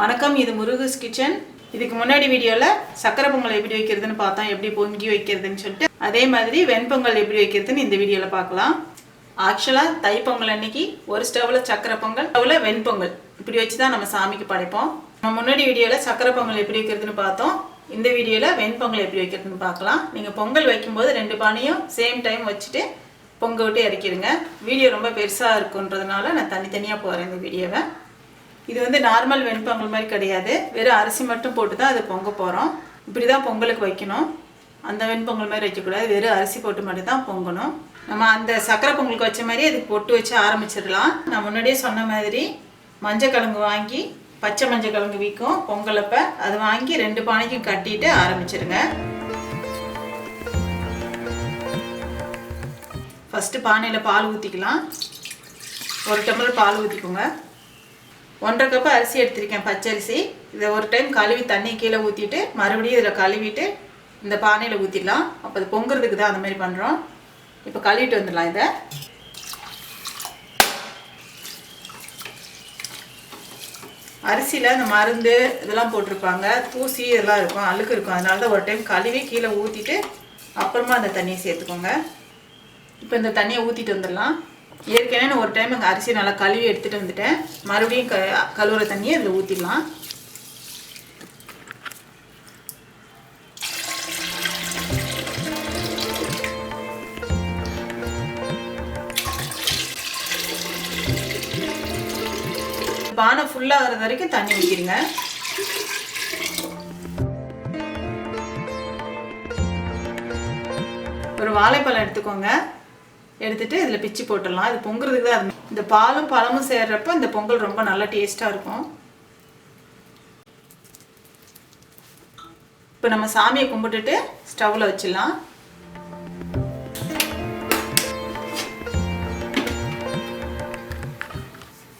வணக்கம், இது முருகஸ் கிச்சன். இதுக்கு முன்னாடி வீடியோவில் சக்கரை பொங்கல் எப்படி வைக்கிறதுன்னு பார்த்தோம், எப்படி பொங்கி வைக்கிறதுன்னு சொல்லிட்டு. அதே மாதிரி வெண்பொங்கல் எப்படி வைக்கிறதுன்னு இந்த வீடியோவில் பார்க்கலாம். ஆக்சுவலாக தைப்பொங்கல் அன்னைக்கு ஒரு ஸ்டவ்வில் சக்கரை பொங்கல், ஸ்டவ்வில் வெண்பொங்கல் இப்படி வச்சு தான் நம்ம சாமிக்கு படைப்போம். நம்ம முன்னாடி வீடியோவில் சக்கரை பொங்கல் எப்படி வைக்கிறதுன்னு பார்த்தோம். இந்த வீடியோவில் வெண்பொங்கல் எப்படி வைக்கிறதுன்னு பார்க்கலாம். நீங்கள் பொங்கல் வைக்கும்போது 2 பானையும் சேம் டைம் வச்சுட்டு பொங்க விட்டு இறக்கிடுங்க. வீடியோ ரொம்ப பெருசாக இருக்குன்றதுனால நான் தனித்தனியாக போகிறேன் இந்த வீடியோவை. இது வந்து நார்மல் வெண்பொங்கல் மாதிரி கிடையாது, வெறும் அரிசி மட்டும் போட்டு தான் அது பொங்க போகிறோம். இப்படி தான் பொங்கலுக்கு வைக்கணும். அந்த வெண்பொங்கல் மாதிரி வைக்கக்கூடாது, வெறும் அரிசி போட்டு மட்டும் தான் பொங்கணும். நம்ம அந்த சக்கரை பொங்கலுக்கு வச்ச மாதிரி அதுக்கு பொட்டு வச்சு ஆரம்பிச்சிடலாம். நான் முன்னாடியே சொன்ன மாதிரி மஞ்சள் கிழங்கு வாங்கி, பச்சை மஞ்சள் கிழங்கு விற்கும் பொங்கலப்போ, அது வாங்கி 2 பானைக்கும் கட்டிட்டு ஆரம்பிச்சிடுங்க. ஃபஸ்ட்டு பானையில் பால் ஊற்றிக்கலாம். 1 டம்ளர் பால் ஊற்றிக்கோங்க. 1.5 கப் அரிசி எடுத்திருக்கேன், பச்சரிசி. இதை ஒரு டைம் கழுவி தண்ணி கீழே ஊற்றிட்டு மறுபடியும் இதில் கழுவிட்டு இந்த பானையில் ஊற்றிடலாம். அப்போ அது பொங்குறதுக்கு தான் அந்த மாதிரி பண்ணுறோம். இப்போ கழுவிட்டு வந்துடலாம். இதை அரிசியில் இந்த மருந்து இதெல்லாம் போட்டிருப்பாங்க, தூசி இதெல்லாம் இருக்கும், அழுக்கு இருக்கும். அதனால தான் ஒரு டைம் கழுவி கீழே ஊற்றிட்டு அப்புறமா அந்த தண்ணியை சேர்த்துக்கோங்க. இப்போ இந்த தண்ணியை ஊற்றிட்டு வந்துடலாம். ஏற்கனவே நான் ஒரு டைம் அரிசி நல்லா கழுவி எடுத்துகிட்டு வந்துட்டேன். மறுபடியும் கழுவுற தண்ணியை இதில் ஊற்றிடலாம். பானை ஃபுல்லாகிற வரைக்கும் தண்ணி ஊற்றிடுங்க. ஒரு வாழைப்பழம் எடுத்துக்கோங்க. எடுத்துட்டு இதில் பிச்சு போட்டுடலாம். இது பொங்குறதுக்கு தான். அது இந்த பாலும் பழமும் சேர்றப்ப இந்த பொங்கல் ரொம்ப நல்லா டேஸ்ட்டாக இருக்கும். இப்போ நம்ம சாமியை கும்பிட்டுட்டு ஸ்டவ்வில் வச்சிடலாம்.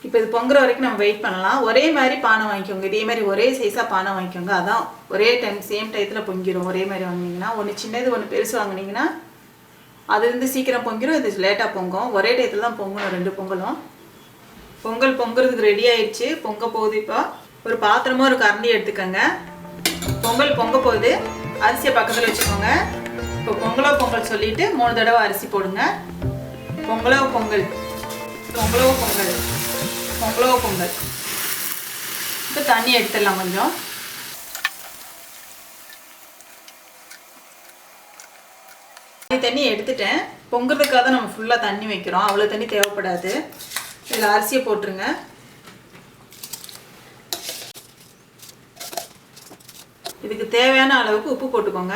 இப்போ இது பொங்குற வரைக்கும் நம்ம வெயிட் பண்ணலாம். ஒரே மாதிரி பானை வாங்கிக்கோங்க. இதே மாதிரி ஒரே சைஸாக பானை வாங்கிக்கோங்க. அதான் ஒரே டைம் சேம் டயத்தில் பொங்கிடும். ஒரே மாதிரி வாங்கினீங்கன்னா, ஒன்று சின்னது ஒன்று பெருசு வாங்கினீங்கன்னா அது வந்து சீக்கிரம் பொங்கிடும், இது லேட்டாக பொங்கும். ஒரே டயத்தில் தான் பொங்கணும் 2 பொங்கலும். பொங்கல் பொங்குறதுக்கு ரெடி ஆயிடுச்சு, பொங்க போகுது. இப்போ ஒரு பாத்திரமோ ஒரு கரண்டி எடுத்துக்கோங்க. பொங்கல் பொங்க போகுது. அரிசியை பக்கத்தில் வச்சுக்கோங்க. இப்போ பொங்கலோ பொங்கல் சொல்லிட்டு 3 தடவை அரிசி போடுங்க. பொங்கலோ பொங்கல், பொங்கலோ பொங்கல், பொங்கலோ பொங்கல். இப்போ தண்ணி எடுத்துடலாம் கொஞ்சம். தண்ணி எடுத்துட்டேன். பொங்குறதுக்காக தான் நம்ம ஃபுல்லாக தண்ணி வைக்கிறோம், அவ்வளோ தண்ணி தேவைப்படாது. இதில் அரிசியை போட்டுருங்க. இதுக்கு தேவையான அளவுக்கு உப்பு போட்டுக்கோங்க.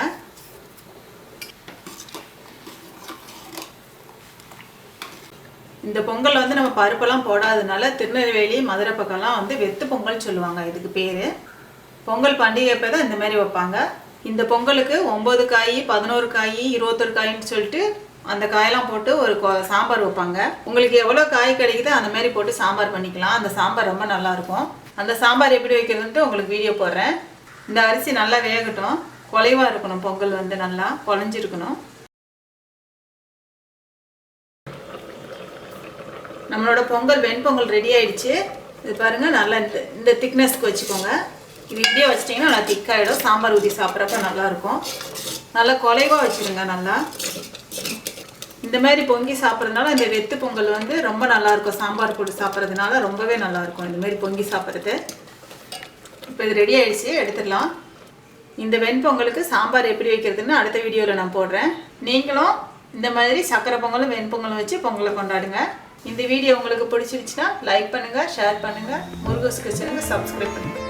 இந்த பொங்கல் வந்து நம்ம பருப்பெல்லாம் போடாததுனால திருநெல்வேலி மதுரை பக்கம்லாம் வந்து வெத்து பொங்கல் சொல்லுவாங்க. இதுக்கு பேர் பொங்கல் பண்டிகை அப்போ தான் இந்த மாதிரி வைப்பாங்க. இந்த பொங்கலுக்கு 9 காய், 11 காய், 21 காயின்னு சொல்லிட்டு அந்த காயெல்லாம் போட்டு ஒரு சாம்பார் வைப்பாங்க. உங்களுக்கு எவ்வளோ காய் கிடைக்குதோ அந்த மாதிரி போட்டு சாம்பார் பண்ணிக்கலாம். அந்த சாம்பார் ரொம்ப நல்லாயிருக்கும். அந்த சாம்பார் எப்படி வைக்கிறதுன்ட்டு உங்களுக்கு வீடியோ போடுறேன். இந்த அரிசி நல்லா வேகட்டும். குலைவாக இருக்கணும், பொங்கல் வந்து நல்லா குழஞ்சிருக்கணும். நம்மளோட பொங்கல் வெண்பொங்கல் ரெடி ஆயிடுச்சு. இது பாருங்கள், நல்லா இந்த திக்னஸ்க்கு வச்சுக்கோங்க. இது இப்படியே வச்சிட்டிங்கன்னா நல்லா திக்காகிடும். சாம்பார் ஊற்றி சாப்பிட்றப்ப நல்லாயிருக்கும். நல்லா குலைவாக வச்சுருங்க. நல்லா இந்த மாதிரி பொங்கி சாப்பிட்றதுனால இந்த வெத்து பொங்கல் வந்து ரொம்ப நல்லாயிருக்கும். சாம்பார் போட்டு சாப்பிட்றதுனால ரொம்பவே நல்லாயிருக்கும் இந்த மாதிரி பொங்கி சாப்பிட்றது. இப்போ இது ரெடி ஆகிடுச்சு, எடுத்துடலாம். இந்த வெண்பொங்கலுக்கு சாம்பார் எப்படி வைக்கிறதுன்னு அடுத்த வீடியோவில் நான் போடுறேன். நீங்களும் இந்த மாதிரி சக்கரை பொங்கலும் வெண்பொங்கலும் வச்சு பொங்கலை கொண்டாடுங்க. இந்த வீடியோ உங்களுக்கு பிடிச்சிருச்சுன்னா லைக் பண்ணுங்கள், ஷேர் பண்ணுங்கள், முருகஸ் கிச்சனுக்கு சப்ஸ்கிரைப் பண்ணுங்கள்.